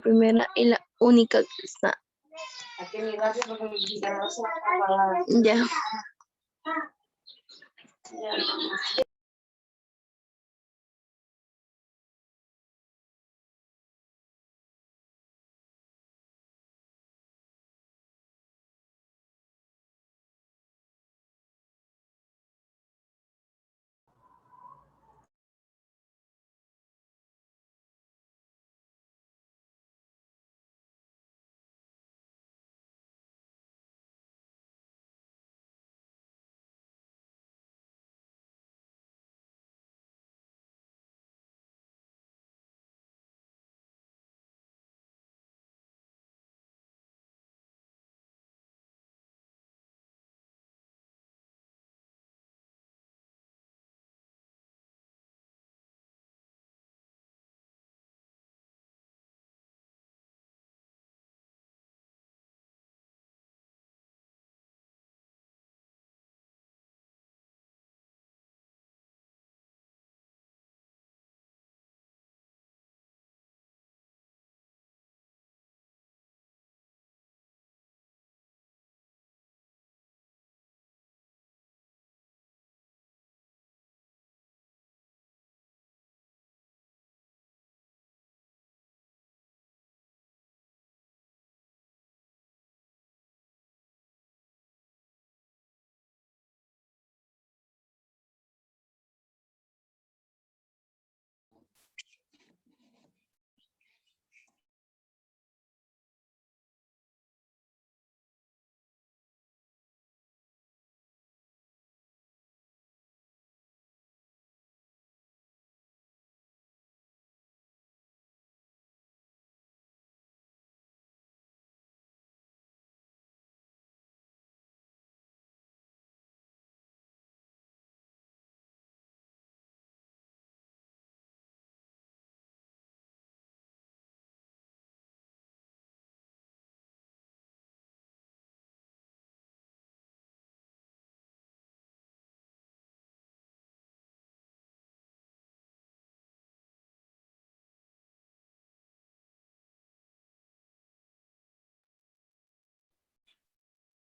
primera y la única que está. Ya.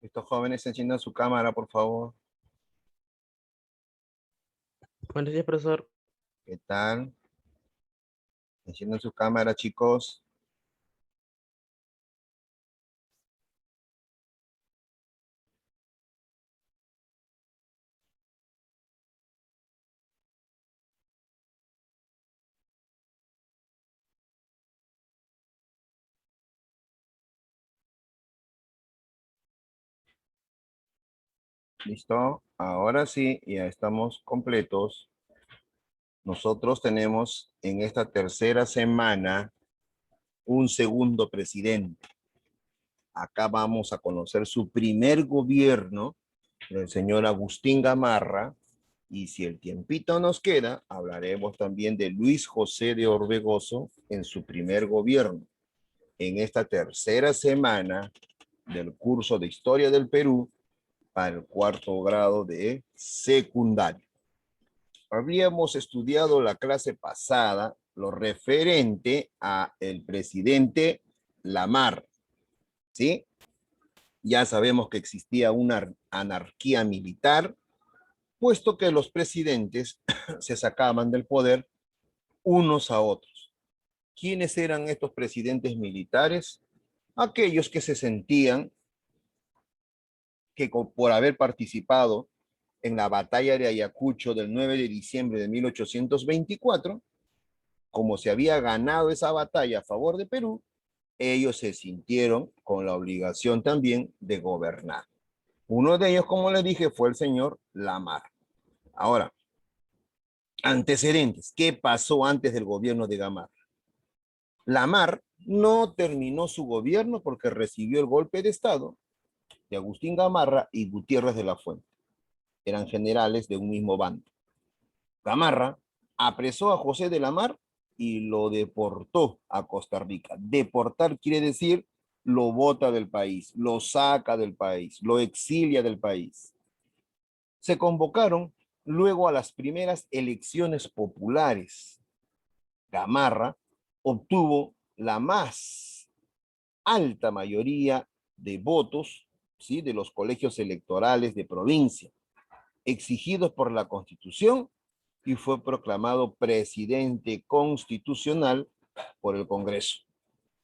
Estos jóvenes enciendan su cámara, por favor. Buenos días, profesor. ¿Qué tal? Enciendan su cámara, chicos. ¿Listo? Ahora sí, ya estamos completos. Nosotros tenemos en esta tercera semana un segundo presidente. Acá vamos a conocer su primer gobierno del señor Agustín Gamarra, y si el tiempito nos queda, hablaremos también de Luis José de Orbegoso en su primer gobierno. En esta tercera semana del curso de Historia del Perú para el cuarto grado de secundaria. Habíamos estudiado la clase pasada lo referente a el presidente Lamarra, ¿sí? Ya sabemos que existía una anarquía militar, puesto que los presidentes se sacaban del poder unos a otros. ¿Quiénes eran estos presidentes militares? Aquellos que se sentían que por haber participado en la batalla de Ayacucho del 9 de diciembre de 1824, como se había ganado esa batalla a favor de Perú, ellos se sintieron con la obligación también de gobernar. Uno de ellos, como les dije, fue el señor Lamarra. Ahora, antecedentes. ¿Qué pasó antes del gobierno de Gamarra? Lamarra no terminó su gobierno porque recibió el golpe de Estado de Agustín Gamarra y Gutiérrez de la Fuente. Eran generales de un mismo bando. Gamarra apresó a José de la Mar y lo deportó a Costa Rica. Deportar quiere decir lo bota del país, lo saca del país, lo exilia del país. Se convocaron luego a las primeras elecciones populares. Gamarra obtuvo la más alta mayoría de votos, ¿sí?, de los colegios electorales de provincia, exigidos por la Constitución, y fue proclamado presidente constitucional por el Congreso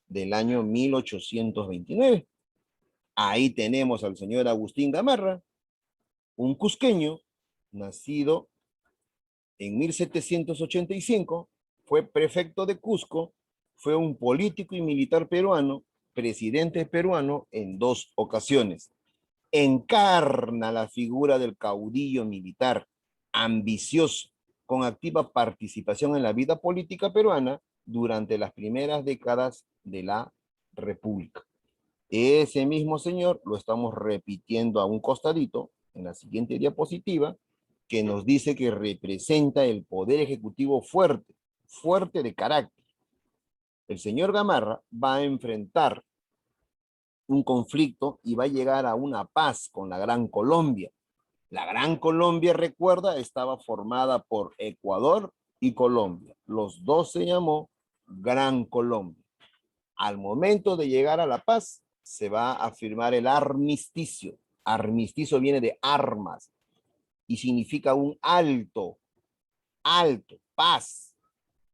del año 1829. Ahí tenemos al señor Agustín Gamarra, un cusqueño, nacido en 1785, fue prefecto de Cusco, fue un político y militar peruano, presidente peruano en 2 ocasiones. Encarna la figura del caudillo militar, ambicioso, con activa participación en la vida política peruana durante las primeras décadas de la República. Ese mismo señor lo estamos repitiendo a un costadito en la siguiente diapositiva, que nos dice que representa el poder ejecutivo fuerte, fuerte de carácter. El señor Gamarra va a enfrentar un conflicto y va a llegar a una paz con la Gran Colombia. La Gran Colombia, recuerda, estaba formada por Ecuador y Colombia. Los dos se llamó Gran Colombia. Al momento de llegar a la paz, se va a firmar el armisticio. Armisticio viene de armas y significa un alto, paz.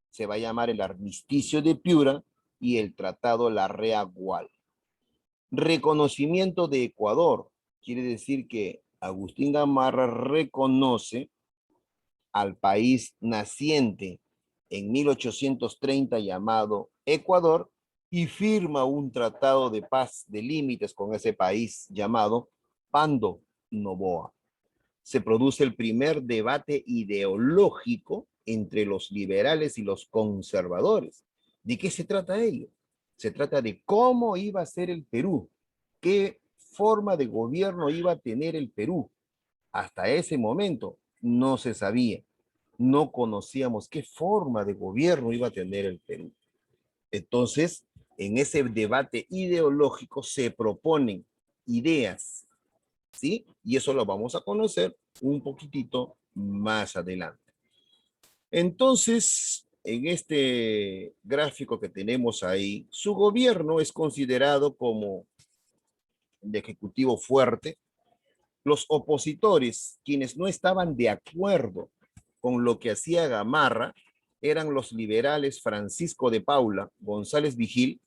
Se va a llamar el armisticio de Piura y el tratado Larrea-Gual. Reconocimiento de Ecuador. Quiere decir que Agustín Gamarra reconoce al país naciente en 1830 llamado Ecuador y firma un tratado de paz de límites con ese país llamado Pando Noboa. Se produce el primer debate ideológico entre los liberales y los conservadores. ¿De qué se trata ello? Se trata de cómo iba a ser el Perú, qué forma de gobierno iba a tener el Perú. Hasta ese momento no se sabía, no conocíamos qué forma de gobierno iba a tener el Perú. Entonces, en ese debate ideológico se proponen ideas, ¿sí? Y eso lo vamos a conocer un poquitito más adelante. Entonces, en este gráfico que tenemos ahí, su gobierno es considerado como de ejecutivo fuerte. Los opositores, quienes no estaban de acuerdo con lo que hacía Gamarra, eran los liberales Francisco de Paula, González Vigil,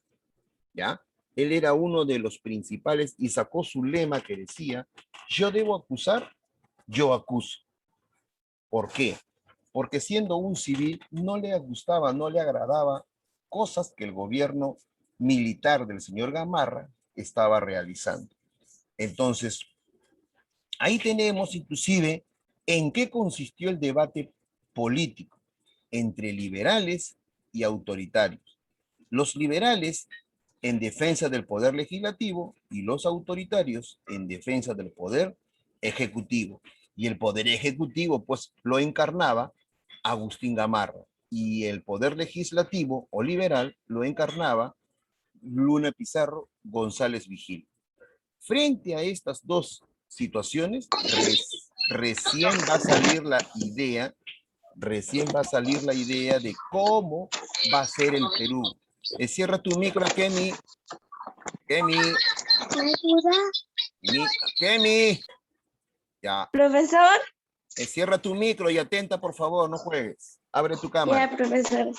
¿ya? Él era uno de los principales y sacó su lema que decía: yo debo acusar, yo acuso. ¿Por qué? Porque siendo un civil no le gustaba, no le agradaba cosas que el gobierno militar del señor Gamarra estaba realizando. Entonces, ahí tenemos inclusive en qué consistió el debate político entre liberales y autoritarios. Los liberales en defensa del poder legislativo y los autoritarios en defensa del poder ejecutivo. Y el poder ejecutivo pues lo encarnaba Agustín Gamarra y el poder legislativo o liberal lo encarnaba Luna Pizarro González Vigil. Frente a estas dos situaciones, recién va a salir la idea de cómo va a ser el Perú. Cierra tu micro, Kemi. Kemi. Kemi. Ya. Profesor, Cierra tu micro y atenta, por favor, no juegues. Abre tu cámara. ya, profesor.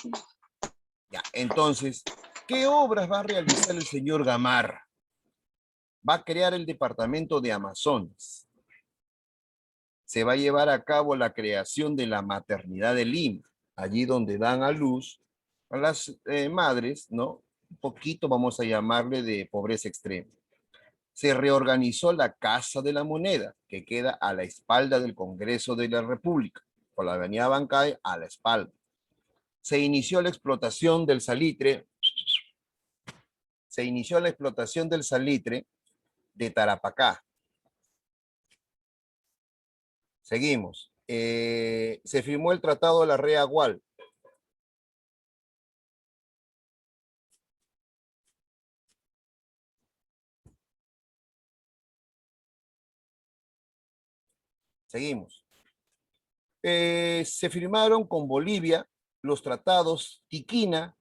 Ya, entonces, ¿qué obras va a realizar el señor Gamarra? Va a crear el departamento de Amazonas. Se va a llevar a cabo la creación de la maternidad de Lima, allí donde dan a luz a las madres, ¿no? Un poquito vamos a llamarle de pobreza extrema. Se reorganizó la Casa de la Moneda, que queda a la espalda del Congreso de la República, por la avenida Bancay a la espalda. Se inició la explotación del salitre. Se inició la explotación del salitre de Tarapacá. Seguimos. Se firmó el Tratado de Larrea-Gual. Seguimos. Se firmaron con Bolivia los tratados Tiquina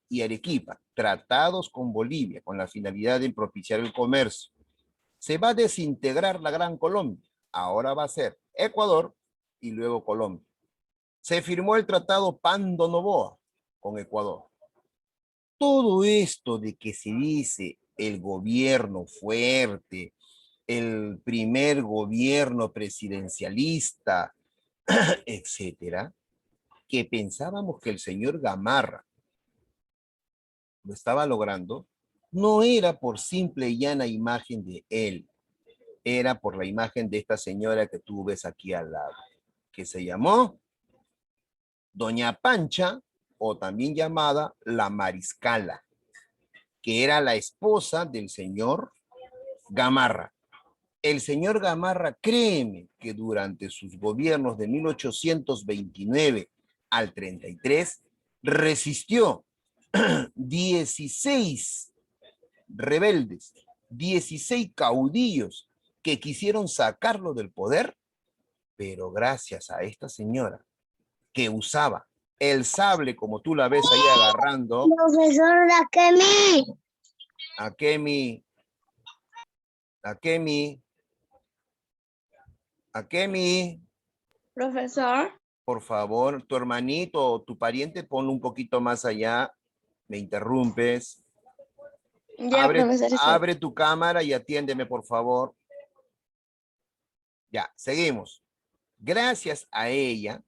y Arequipa, tratados con Bolivia con la finalidad de propiciar el comercio. Se va a desintegrar la Gran Colombia. Ahora va a ser Ecuador y luego Colombia. Se firmó el tratado Pando Noboa con Ecuador. Todo esto de que se dice el gobierno fuerte, el primer gobierno presidencialista, etcétera, que pensábamos que el señor Gamarra lo estaba logrando, no era por simple y llana imagen de él, era por la imagen de esta señora que tú ves aquí al lado, que se llamó Doña Pancha, o también llamada la Mariscala, que era la esposa del señor Gamarra. El señor Gamarra, créeme que durante sus gobiernos de 1829 al 33, resistió 16 rebeldes, 16 caudillos que quisieron sacarlo del poder, pero gracias a esta señora que usaba el sable como tú la ves ahí agarrando. Profesor Dakemi. Akemi, Profesor. por favor, tu hermanito o tu pariente, ponlo un poquito más allá, me interrumpes. Ya, profesor. Abre tu cámara y atiéndeme, por favor. Ya, seguimos. Gracias a ella,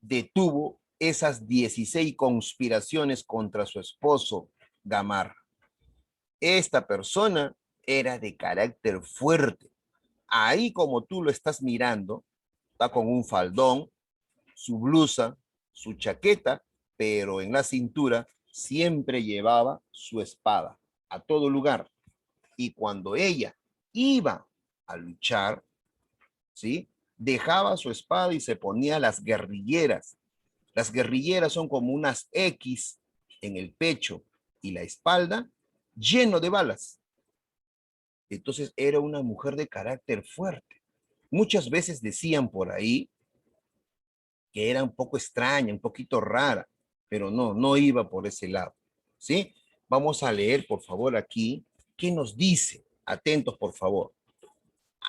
detuvo esas 16 conspiraciones contra su esposo, Gamarra. Esta persona era de carácter fuerte. Ahí, como tú lo estás mirando, está con un faldón, su blusa, su chaqueta, pero en la cintura siempre llevaba su espada a todo lugar. Y cuando ella iba a luchar, ¿sí? Dejaba su espada y se ponía las guerrilleras. Las guerrilleras son como unas X en el pecho y la espalda lleno de balas. Entonces era una mujer de carácter fuerte. Muchas veces decían por ahí que era un poco extraña, un poquito rara, pero no iba por ese lado, ¿sí? Vamos a leer, por favor, aquí, ¿qué nos dice? Atentos, por favor.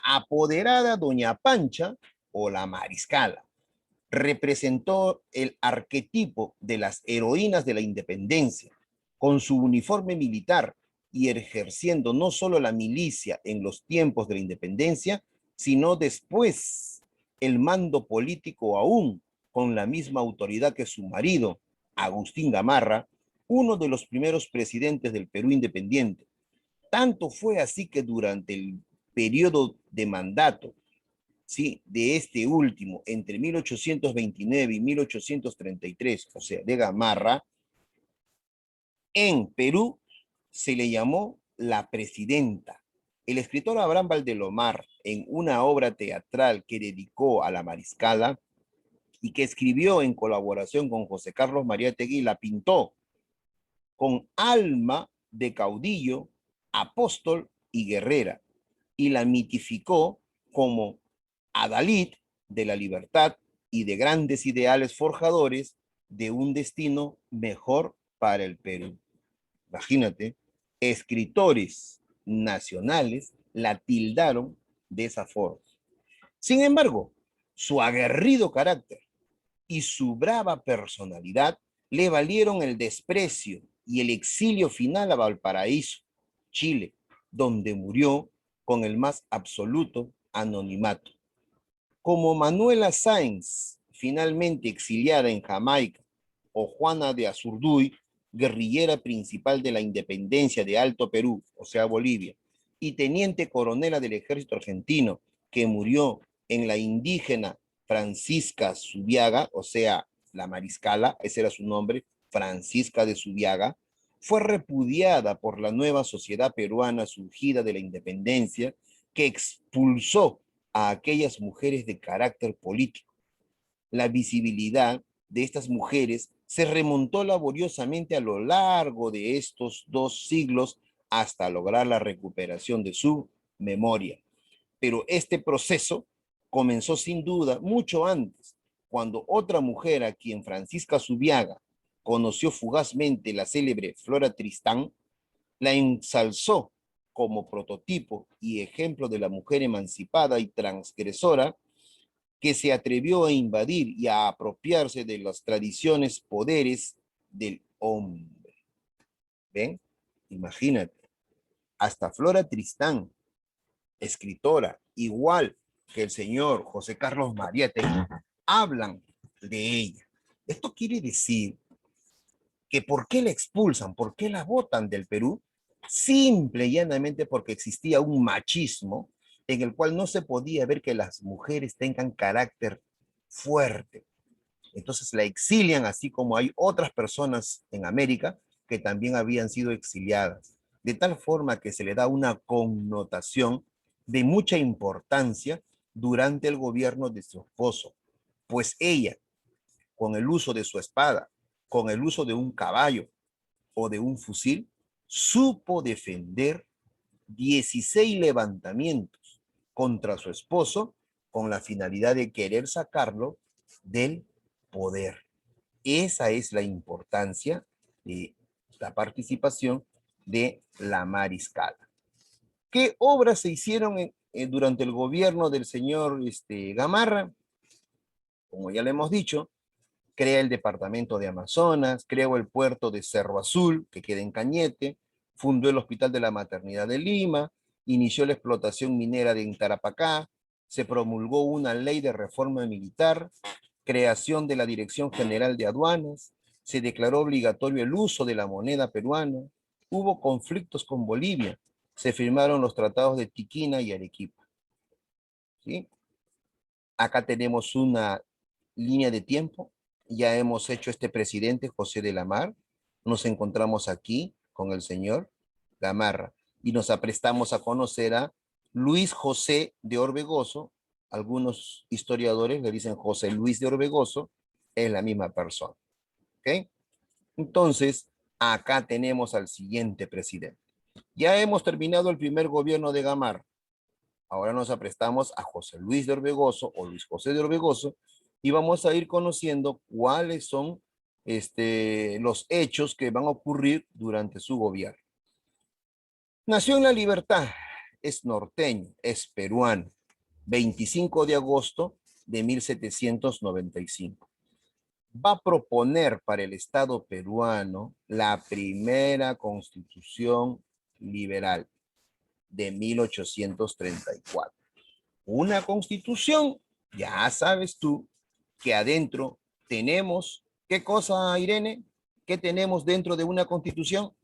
Apoderada Doña Pancha, o la Mariscala, representó el arquetipo de las heroínas de la independencia, con su uniforme militar y ejerciendo no solo la milicia en los tiempos de la independencia, sino después el mando político aún con la misma autoridad que su marido, Agustín Gamarra, uno de los primeros presidentes del Perú independiente. Tanto fue así que durante el periodo de mandato, ¿sí?, de este último, entre 1829 y 1833, o sea, de Gamarra, en Perú se le llamó la presidenta. El escritor Abraham Valdelomar, en una obra teatral que dedicó a la Mariscala y que escribió en colaboración con José Carlos Mariátegui, la pintó con alma de caudillo, apóstol y guerrera, y la mitificó como adalid de la libertad y de grandes ideales forjadores de un destino mejor para el Perú. Imagínate, escritores nacionales la tildaron de esa forma. Sin embargo, su aguerrido carácter y su brava personalidad le valieron el desprecio y el exilio final a Valparaíso, Chile, donde murió con el más absoluto anonimato. Como Manuela Sáenz, finalmente exiliada en Jamaica, o Juana de Azurduy, guerrillera principal de la independencia de Alto Perú, o sea, Bolivia, y teniente coronela del ejército argentino, que murió en la indígena Francisca Zubiaga, o sea, la Mariscala, ese era su nombre, Francisca de Zubiaga, fue repudiada por la nueva sociedad peruana surgida de la independencia, que expulsó a aquellas mujeres de carácter político. La visibilidad de estas mujeres se remontó laboriosamente a lo largo de estos 2 siglos hasta lograr la recuperación de su memoria. Pero este proceso comenzó sin duda mucho antes, cuando otra mujer a quien Francisca Zubiaga conoció fugazmente la célebre Flora Tristán, la ensalzó como prototipo y ejemplo de la mujer emancipada y transgresora que se atrevió a invadir y a apropiarse de las tradiciones, poderes del hombre. ¿Ven? Imagínate. Hasta Flora Tristán, escritora, igual que el señor José Carlos Mariátegui, hablan de ella. Esto quiere decir que ¿por qué la expulsan? ¿Por qué la botan del Perú? Simple y llanamente porque existía un machismo en el cual no se podía ver que las mujeres tengan carácter fuerte. Entonces la exilian, así como hay otras personas en América que también habían sido exiliadas, de tal forma que se le da una connotación de mucha importancia durante el gobierno de su esposo, pues ella, con el uso de su espada, con el uso de un caballo o de un fusil, supo defender 16 levantamientos contra su esposo con la finalidad de querer sacarlo del poder. Esa es la importancia de la participación de la mariscala. ¿Qué obras se hicieron durante el gobierno del señor Gamarra? Como ya le hemos dicho, crea el departamento de Amazonas, creó el puerto de Cerro Azul, que queda en Cañete, fundó el Hospital de la Maternidad de Lima, inició la explotación minera de Tarapacá, se promulgó una ley de reforma militar, creación de la Dirección General de Aduanas, se declaró obligatorio el uso de la moneda peruana, hubo conflictos con Bolivia, se firmaron los tratados de Tiquina y Arequipa. ¿Sí? Acá tenemos una línea de tiempo. Ya hemos hecho este presidente, José de la Mar. Nos encontramos aquí con el señor Gamarra y nos aprestamos a conocer a Luis José de Orbegoso. Algunos historiadores le dicen José Luis de Orbegoso, es la misma persona. ¿Ok? Entonces, acá tenemos al siguiente presidente. Ya hemos terminado el primer gobierno de Gamarra. Ahora nos aprestamos a José Luis de Orbegoso o Luis José de Orbegoso y vamos a ir conociendo cuáles son los hechos que van a ocurrir durante su gobierno. Nació en La Libertad, es norteño, es peruano, 25 de agosto de 1795. Va a proponer para el Estado peruano la primera constitución liberal de 1834. Una constitución, ya sabes tú, que adentro tenemos, ¿qué cosa, Irene? ¿Qué tenemos dentro de una constitución?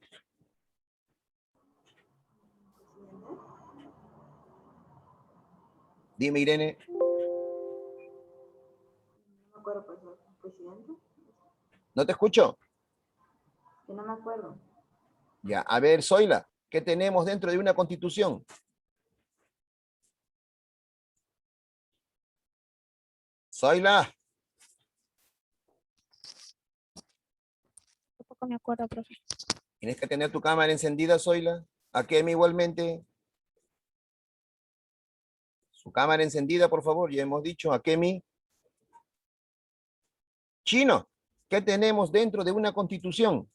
Dime, Irene. No me acuerdo, profesor. ¿Presidente? ¿No te escucho? Que no me acuerdo. Ya, a ver, Zoila, ¿qué tenemos dentro de una constitución? Zoila, Tampoco me acuerdo, profe. tienes que tener tu cámara encendida, Zoila. ¿A Kemi igualmente? Su cámara encendida, por favor, ya hemos dicho. ¿A Kemi? Chino, ¿qué tenemos dentro de una constitución?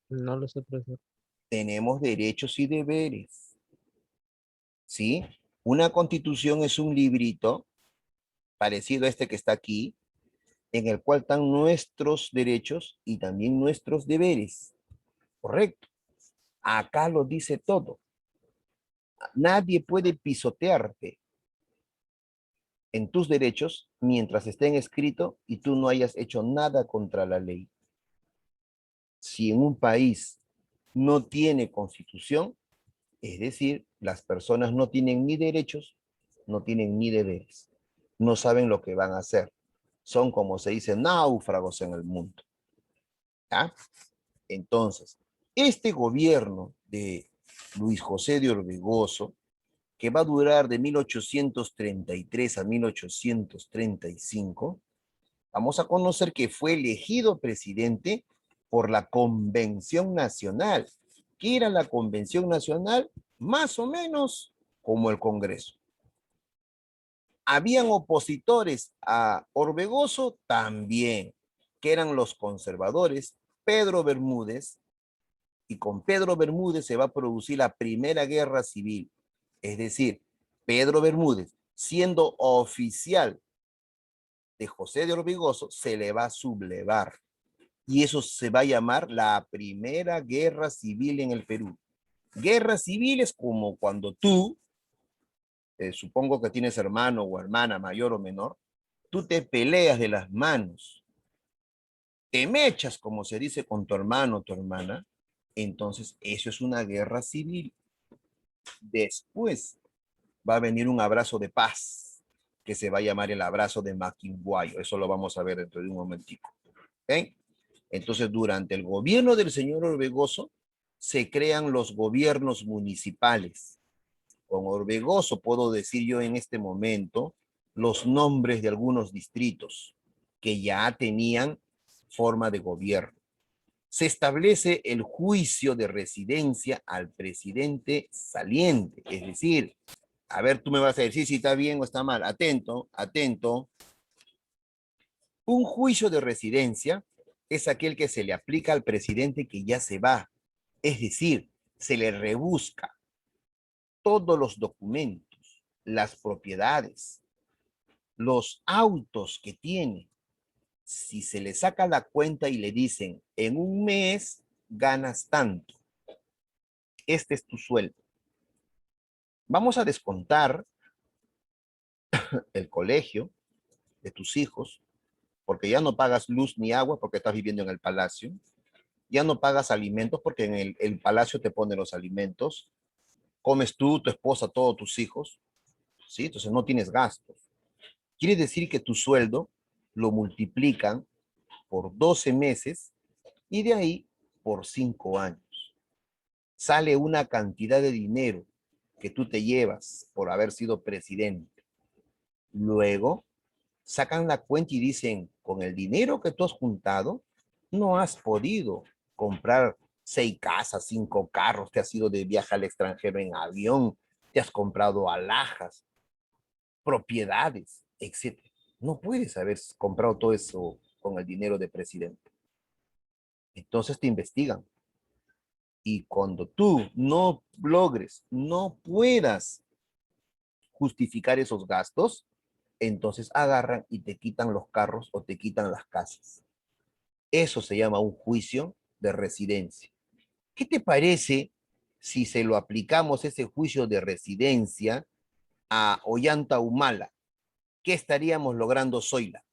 No lo sé, profesor. Tenemos derechos y deberes. ¿Sí? Una constitución es un librito parecido a este que está aquí, en el cual están nuestros derechos y también nuestros deberes. Correcto. Acá lo dice todo. Nadie puede pisotearte en tus derechos mientras estén escritos y tú no hayas hecho nada contra la ley. Si en un país no tiene constitución, es decir, las personas no tienen ni derechos, no tienen ni deberes. No saben lo que van a hacer. Son, como se dice, náufragos en el mundo. ¿Ya? Entonces, este gobierno de Luis José de Orbegoso, que va a durar de 1833 a 1835, vamos a conocer que fue elegido presidente por la Convención Nacional. ¿Qué era la Convención Nacional? Más o menos como el Congreso. ¿Habían opositores a Orbegoso? También, que eran los conservadores, Pedro Bermúdez, y con Pedro Bermúdez se va a producir la primera guerra civil. Es decir, Pedro Bermúdez, siendo oficial de José de Orbegoso, se le va a sublevar. Y eso se va a llamar la primera guerra civil en el Perú. Guerra civil es como cuando tú, supongo que tienes hermano o hermana mayor o menor, tú te peleas de las manos, te mechas, como se dice, con tu hermano o tu hermana, entonces eso es una guerra civil. Después va a venir un abrazo de paz, que se va a llamar el abrazo de Maquinguayo. Eso lo vamos a ver dentro de un momentico. ¿Okay? Entonces, durante el gobierno del señor Orbegoso, se crean los gobiernos municipales. Con Orbegoso puedo decir yo en este momento los nombres de algunos distritos que ya tenían forma de gobierno. Se establece el juicio de residencia al presidente saliente, es decir, a ver, tú me vas a decir si está bien o está mal. Atento, atento. Un juicio de residencia es aquel que se le aplica al presidente que ya se va. Es decir, se le rebusca todos los documentos, las propiedades, los autos que tiene. Si se le saca la cuenta y le dicen, en un mes ganas tanto, este es tu sueldo. Vamos a descontar el colegio de tus hijos, porque ya no pagas luz ni agua porque estás viviendo en el palacio, ya no pagas alimentos porque en el palacio te ponen los alimentos, comes tú, tu esposa, todos tus hijos, ¿sí? Entonces no tienes gastos. Quiere decir que tu sueldo lo multiplican por 12 meses y de ahí por 5 años. Sale una cantidad de dinero que tú te llevas por haber sido presidente. Luego sacan la cuenta y dicen, con el dinero que tú has juntado, no has podido comprar 6 casas, 5 carros, te has ido de viaje al extranjero en avión, te has comprado alhajas, propiedades, etcétera. No puedes haber comprado todo eso con el dinero de presidente. Entonces te investigan. Y cuando tú no logres, no puedas justificar esos gastos, entonces agarran y te quitan los carros o te quitan las casas. Eso se llama un juicio de residencia. ¿Qué te parece si se lo aplicamos ese juicio de residencia a Ollanta Humala? ¿Qué estaríamos logrando, Zoila?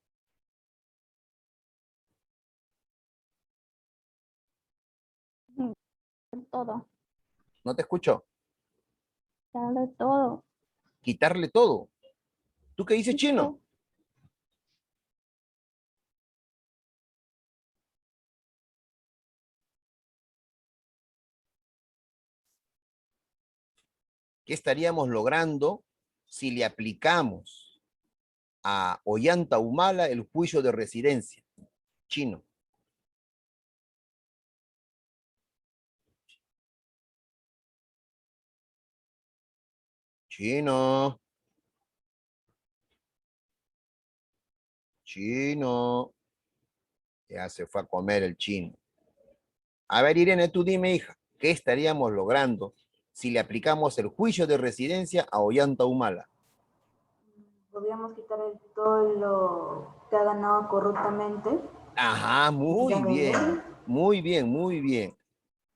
Todo, ¿No te escucho? darle todo. Quitarle todo. ¿Tú qué dices, Chino? ¿Qué estaríamos logrando si le aplicamos a Ollanta Humala el juicio de residencia? Chino. Chino. Chino. Ya se fue a comer el chino. A ver, Irene, tú dime, hija, ¿qué estaríamos logrando si le aplicamos el juicio de residencia a Ollanta Humala? Podríamos quitar todo lo que ha ganado corruptamente. Ajá, muy bien, muy bien, muy bien.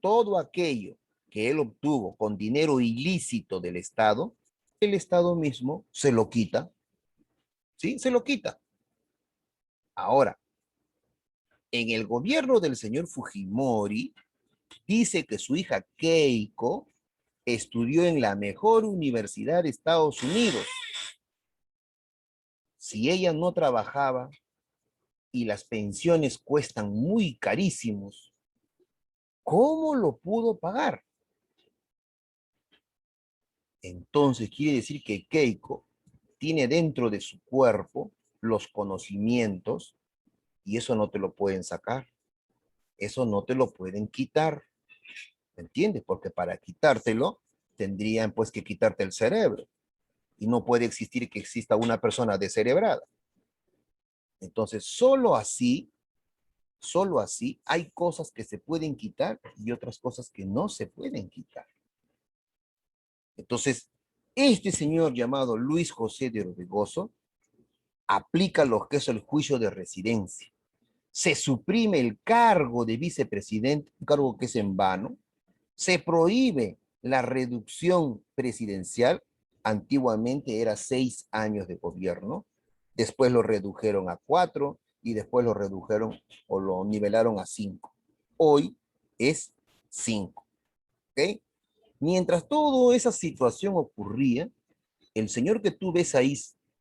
Todo aquello que él obtuvo con dinero ilícito del Estado, el Estado mismo se lo quita, ¿sí? Se lo quita. Ahora, en el gobierno del señor Fujimori, dice que su hija Keiko estudió en la mejor universidad de Estados Unidos. Si ella no trabajaba y las pensiones cuestan muy carísimos, ¿cómo lo pudo pagar? Entonces quiere decir que Keiko tiene dentro de su cuerpo los conocimientos y eso no te lo pueden sacar. Eso no te lo pueden quitar. ¿Me entiendes? Porque para quitártelo tendrían pues que quitarte el cerebro. Y no puede existir que exista una persona descerebrada. Entonces, solo así hay cosas que se pueden quitar y otras cosas que no se pueden quitar. Entonces, este señor llamado Luis José de Orbegoso aplica lo que es el juicio de residencia. Se suprime el cargo de vicepresidente, un cargo que es en vano. Se prohíbe la reducción presidencial. Antiguamente era 6 años de gobierno. Después lo redujeron a 4 y después lo redujeron o lo nivelaron a 5. Hoy es 5. ¿Ok? Mientras toda esa situación ocurría, el señor que tú ves ahí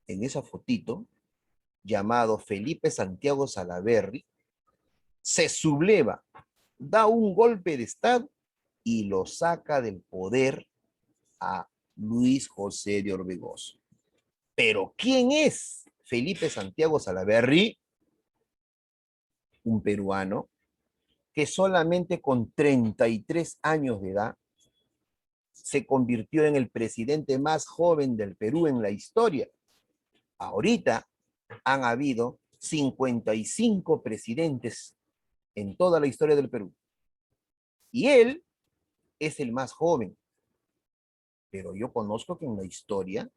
en esa fotito, llamado Felipe Santiago Salaverry, se subleva, da un golpe de estado y lo saca del poder a Luis José de Orbegoso. Pero ¿quién es Felipe Santiago Salaverry? Un peruano que solamente con 33 años de edad se convirtió en el presidente más joven del Perú en la historia. Ahorita han habido 55 presidentes en toda la historia del Perú. Y él es el más joven. Pero yo conozco que en la historia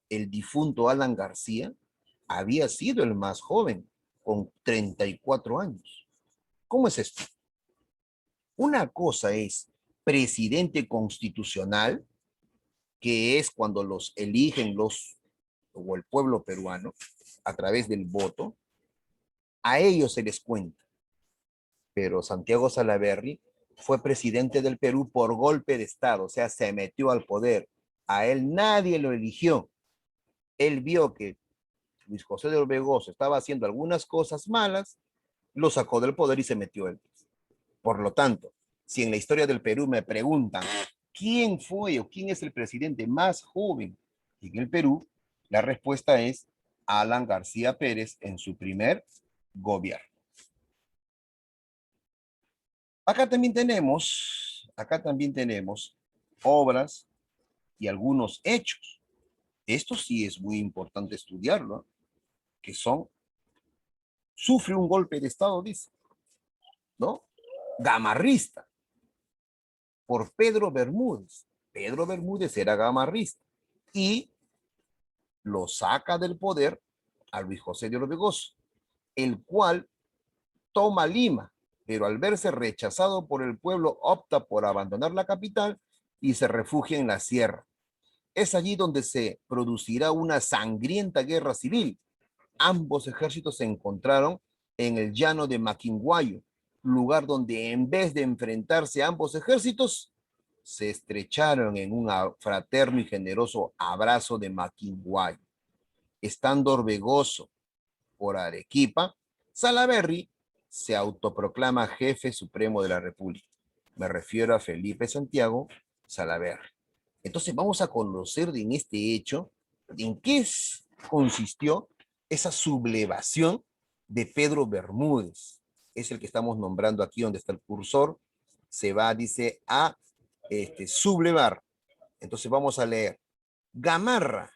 el difunto Alan García había sido el más joven, con 34 años. ¿Cómo es esto? Una cosa es presidente constitucional, que es cuando los eligen o el pueblo peruano a través del voto, a ellos se les cuenta. Pero Santiago Salaverry fue presidente del Perú por golpe de Estado, o sea, se metió al poder. A él nadie lo eligió. Él vio que Luis José de Orbegoso estaba haciendo algunas cosas malas, lo sacó del poder y se metió él. Por lo tanto, si en la historia del Perú me preguntan quién fue o quién es el presidente más joven en el Perú, la respuesta es Alan García Pérez en su primer gobierno. Acá también tenemos obras y algunos hechos. Esto sí es muy importante estudiarlo, que sufre un golpe de Estado, dice, ¿no? Gamarrista, por Pedro Bermúdez. Pedro Bermúdez era gamarrista y lo saca del poder a Luis José de Orbegoso, el cual toma Lima, pero al verse rechazado por el pueblo opta por abandonar la capital y se refugia en la sierra. Es allí donde se producirá una sangrienta guerra civil. Ambos ejércitos se encontraron en el llano de Maquinguayo, lugar donde en vez de enfrentarse ambos ejércitos, se estrecharon en un fraterno y generoso abrazo de Maquinguayo. Estando Orbegoso por Arequipa, Salaverry se autoproclama jefe supremo de la República. Me refiero a Felipe Santiago Salaverry. Entonces vamos a conocer en este hecho en qué consistió esa sublevación de Pedro Bermúdez. Es el que estamos nombrando aquí donde está el cursor. Se va, dice, a sublevar. Entonces vamos a leer. Gamarra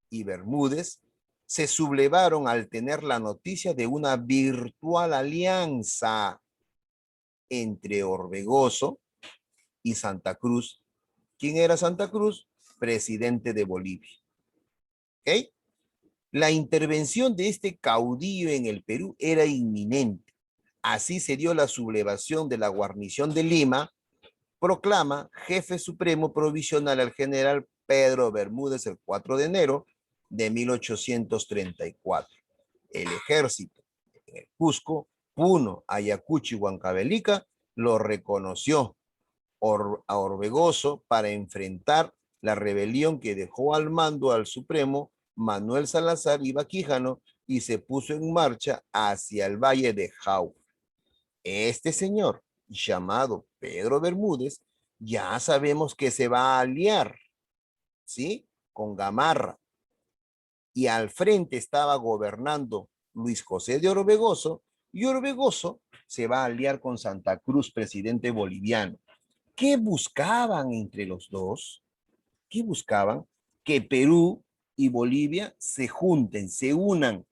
y Bermúdez se sublevaron al tener la noticia de una virtual alianza entre Orbegoso y Santa Cruz. ¿Quién era Santa Cruz? Presidente de Bolivia. ¿Ok? La intervención de este caudillo en el Perú era inminente. Así se dio la sublevación de la guarnición de Lima. Proclama jefe supremo provisional al general Pedro Bermúdez el 4 de enero de 1834. El ejército en el Cusco, Puno, Ayacucho y Huancavelica lo reconoció a Orbegoso para enfrentar la rebelión que dejó al mando al Supremo Manuel Salazar Iba Quijano y se puso en marcha hacia el Valle de Jauja. Este señor, llamado Pedro Bermúdez, ya sabemos que se va a aliar, ¿sí? Con Gamarra. Y al frente estaba gobernando Luis José de Orbegoso, y Orbegoso se va a aliar con Santa Cruz, presidente boliviano. ¿Qué buscaban entre los dos? ¿Qué buscaban? Que Perú y Bolivia se junten, se unan.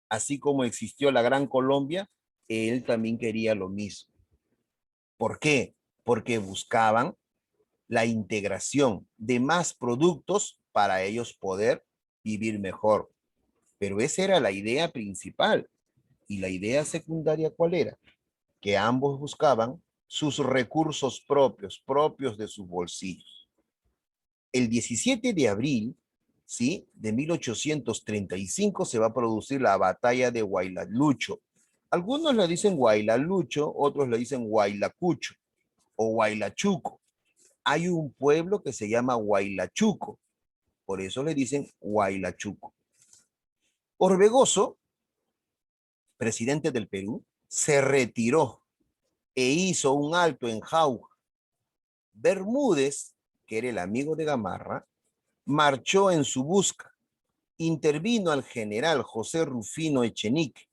Así como existió la Gran Colombia, él también quería lo mismo. ¿Por qué? Porque buscaban la integración de más productos para ellos poder vivir mejor. Pero esa era la idea principal. ¿Y la idea secundaria cuál era? Que ambos buscaban sus recursos propios, propios de sus bolsillos. El 17 de abril, ¿sí?, de 1835 se va a producir la batalla de Huaylalucho. Algunos le dicen Huaylalucho, otros le dicen Huaylacucho o Huaylachuco. Hay un pueblo que se llama Huaylachuco, por eso le dicen Huaylachuco. Orbegoso, presidente del Perú, se retiró e hizo un alto en Jauja. Bermúdez, que era el amigo de Gamarra, marchó en su busca. Intervino al general José Rufino Echenique,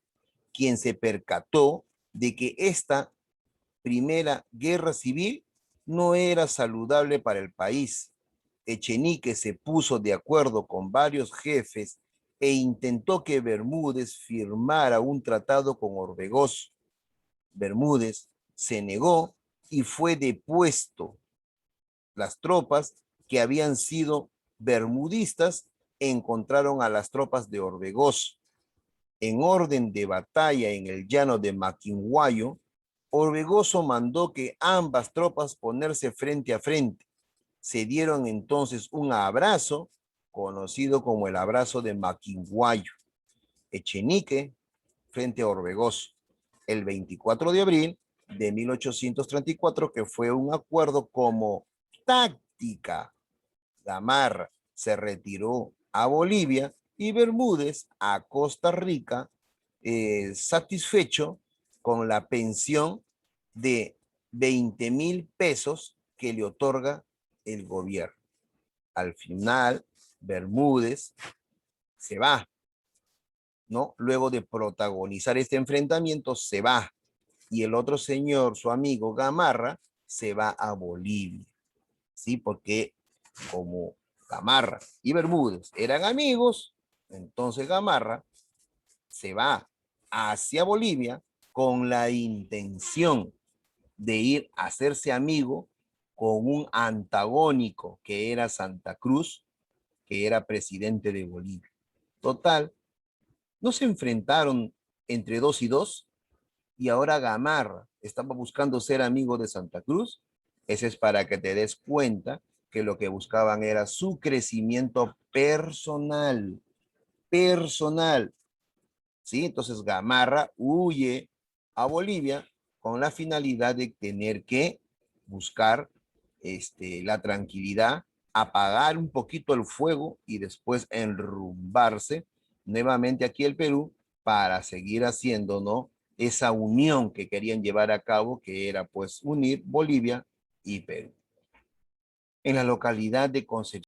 quien se percató de que esta primera guerra civil no era saludable para el país. Echenique se puso de acuerdo con varios jefes e intentó que Bermúdez firmara un tratado con Orbegoso. Bermúdez se negó y fue depuesto. Las tropas que habían sido bermudistas encontraron a las tropas de Orbegoso. En orden de batalla en el llano de Maquinguayo, Orbegoso mandó que ambas tropas ponerse frente a frente. Se dieron entonces un abrazo, conocido como el abrazo de Maquinguayo. Echenique frente a Orbegoso. El 24 de abril de 1834, que fue un acuerdo como táctica. Gamarra se retiró a Bolivia y Bermúdez a Costa Rica, satisfecho con la pensión de 20,000 pesos que le otorga el gobierno. Al final, Bermúdez se va, ¿no? Luego de protagonizar este enfrentamiento, se va. Y el otro señor, su amigo Gamarra, se va a Bolivia, ¿sí? Porque como Gamarra y Bermúdez eran amigos, entonces Gamarra se va hacia Bolivia con la intención de ir a hacerse amigo con un antagónico que era Santa Cruz, que era presidente de Bolivia. Total, no se enfrentaron entre 2 y 2 y ahora Gamarra estaba buscando ser amigo de Santa Cruz. Ese es para que te des cuenta que lo que buscaban era su crecimiento personal, ¿sí? Entonces Gamarra huye a Bolivia con la finalidad de tener que buscar la tranquilidad, apagar un poquito el fuego y después enrumbarse nuevamente aquí al Perú para seguir haciendo, ¿no?, esa unión que querían llevar a cabo, que era pues unir Bolivia y Perú. En la localidad de Concepción